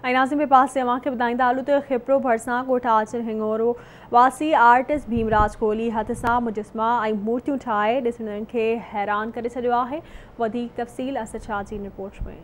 नाज़िम पास से अवां खे ॿुधाईंदा हलूं त खिपरो भरिसां कोठा आचर हिंगोरो वासी आर्टिस्ट भीमराज कोहली हथ सां मुजस्मा ऐं मूर्तियूं ठाहे ॾिसंदड़नि खे हैरान करे छॾियो आहे। वधीक तफ़सील असद शाह जी रिपोर्ट में।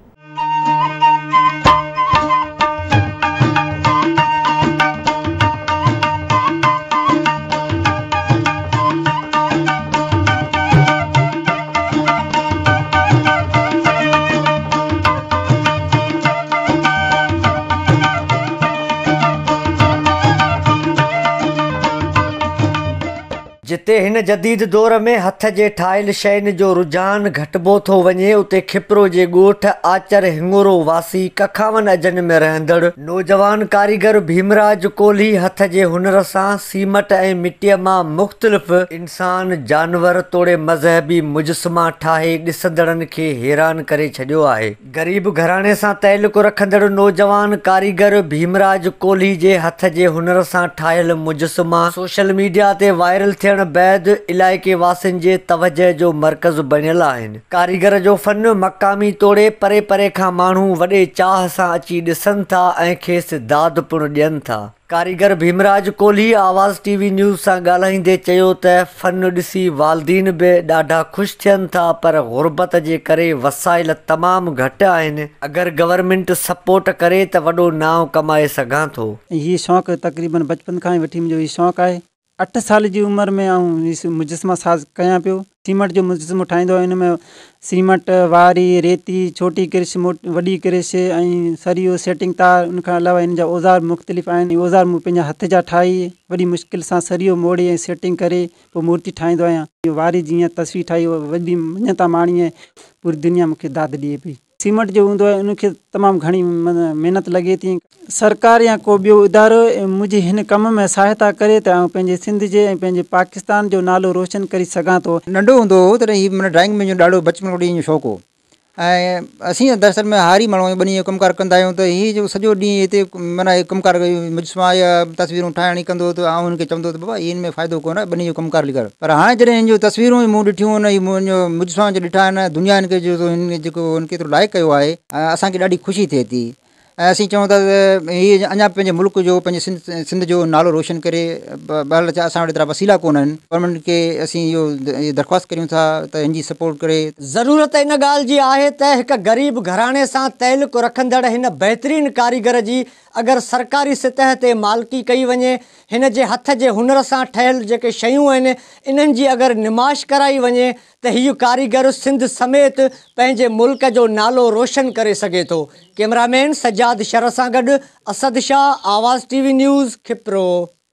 जिते हिन जदीद दौर में हथ जे ठाहियल शयुनि जो रुझान घटिबो थो वञे, उते खिपरो जे ॻोठ आचर हिंगोरो वासी कखावन अजन में रहंदड़ नौजवान कारीगर भीमराज कोहली हथ जे हुनर सां सीमट ऐं मिटीअ मां मुख़्तलिफ़ इंसान जानवर तोड़े मज़हबी मुजस्मा ठाहे ॾिसंदड़नि खे हैरान करे छॾियो आहे। ग़रीब घराणे सां तइल्लुक़ रखंदड़ नौजवान कारीगर भीमराज कोहली जे हथ जे हुनर सां ठाहियल मुजस्मा सोशल मीडिया ते वायरल थियण बैदि इलाइक़े वासियुनि जे तवजह जो मर्कज़ बणियल आहिनि। कारीगर जो फन मक़ामी तोड़े परे परे खां माण्हू वॾे चाह सां अची ॾिसनि था ऐं खेसि दाद पिणु ॾियनि था। कारीगर भीमराज कोहली आवाज़ टीवी न्यूज़ सां ॻाल्हाईंदे चयो त फन ॾिसी वालदीन बि ॾाढा ख़ुशि थियनि था, पर ग़ुर्बत जे करे वसाइल तमामु घटि आहिनि। अगरि गवर्नमेंट सपोर्ट करे त वॾो नाव कमाए सघां थो। हीउ शौक़ु तक़रीबन बचपन खां ई वठी मुंहिंजो हीउ शौक़ु आहे। 8 साल जी उमिरि में आउं मुजस्मा साज़ कयां पियो। सीमट जो मुजस्मो ठाहींदो आहियां। हिन में सीमट वारी रेती छोटी किरिश वॾी किरिश ऐं सरियो सेटिंग तार, उनखां अलावा हिन जा औज़ार मुख़्तलिफ़ आहिनि। औज़ार मूं पंहिंजा हथ जा ठाही वॾी मुश्किल सां सरियो मोड़े ऐं सेटिंग करे पोइ मूर्ति ठाहींदो आहियां। वारी जीअं तस्वीर ठाही वॾी मञता माणी ऐं पूरी दुनिया मूंखे दाद ॾिए पई। सीमट जो हूंदो आहे उनखे तमामु घणी महिनत लॻे थी। सरकार या को ॿियो इदारो मुंहिंजे हिन कम में सहायता करे त आउं पंहिंजे सिंध जे ऐं पंहिंजे पाकिस्तान जो नालो रोशन करे सघां थो। नंढो हूंदो हो तॾहिं हीउ माना ड्राइंग में ॾाढो बचपन खां वठी शौक़ु हो ऐं असीं दरअसल में हारी माण्हू आहियूं, ॿनी जो कमकार कंदा आहियूं। त हीअ जो सॼो ॾींहुं हिते माना कमकार मुजस्मा या तस्वीरूं ठाहिण ई कंदो त आउं हुनखे चवंदो त बाबा हिन में फ़ाइदो कोन्हे, ॿनी जो कमकार लिखर। पर हाणे जॾहिं हिन जूं तस्वीरूं मूं ॾिठियूं आहिनि, मुंहिंजो मुजस्मा जो ॾिठा आहिनि, दुनिया हिनखे हिन जेको हिनखे एतिरो लाइक़ु कयो आहे, असांखे ॾाढी ख़ुशी थिए थी। ऐं असीं चऊं था त हीअ अञा पंहिंजे मुल्क जो पंहिंजे सिंध जो नालो रोशन करे। बहरहाल असां वटि एतिरा वसीला कोन आहिनि। गवर्नमेंट खे असीं इहो दरख़्वास्त करियूं था त हिन जी सपोर्ट करे। ज़रूरत इन ॻाल्हि जी आहे त हिकु ग़रीब घराणे सां तइल्लुक़ रखंदड़ हिन बहितरीन कारीगर जी अगरि सरकारी सतह ते मालिकी कई वञे, हिन जे हथ जे हुनर सां ठहियल जेके शयूं आहिनि इन्हनि जी अगरि निमाश कराई वञे त हीउ कारीगर सिंध समेत पंहिंजे मुल्क जो नालो रोशन करे सघे थो। कैमरामैन सजाद शर सां गॾु असद शाह, आवाज़ टीवी न्यूज़, खिपरो।